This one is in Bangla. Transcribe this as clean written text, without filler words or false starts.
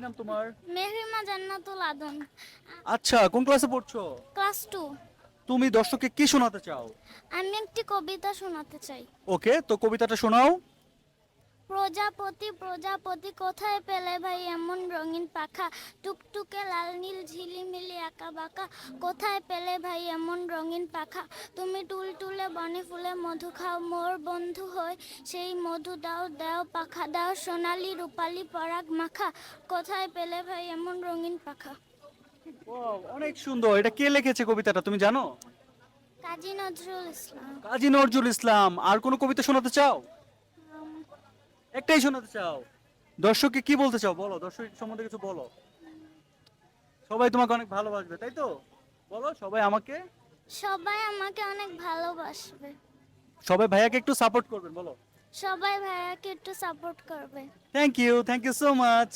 নাম তোমার? মেহরিমা জান্নাতুল আদন, আচ্ছা, কোন ক্লাসে পড়ছো? ক্লাস 2। তুমি দর্শককে কি শোনাতে চাও? আমি একটি কবিতা শোনাতে চাই। ওকে, তো কবিতাটা শোনাও। প্রজাপতি প্রজাপতি কোথায় পেলে ভাই এমন রঙিন পাখা, টুকটুকে লাল নীল ঝিলিমিলি আঁকা বাঁকা, কোথায় পেলে ভাই এমন রঙিন পাখা, তুমি টুলটুলে বনে ফুলে মধু খাও, মোর বন্ধু হই সেই মধু দাও দাও পাখা দাও, সোনালি রূপালি পরাগ মাখা, কোথায় পেলে ভাই এমন রঙিন পাখা। ওয়াও, অনেক সুন্দর। এটা কে লিখেছে কবিতাটা তুমি জানো? কাজী নজরুল ইসলাম। কাজী নজরুল ইসলাম। আর কোনো কবিতা শোনাতে চাও? উম, একটাই শোনাতে চাও? দর্শককে কি বলতে চাও বলো, দর্শক সম্বন্ধে কিছু বলো। সবাই তোমাকে অনেক ভালোবাসবে, তাই তো? বলো সবাই আমাকে, সবাই আমাকে অনেক ভালোবাসবে। সবাই ভাইয়াকে একটু সাপোর্ট করবেন বলো। সবাই ভাইয়াকে একটু সাপোর্ট করবে। Thank you so much.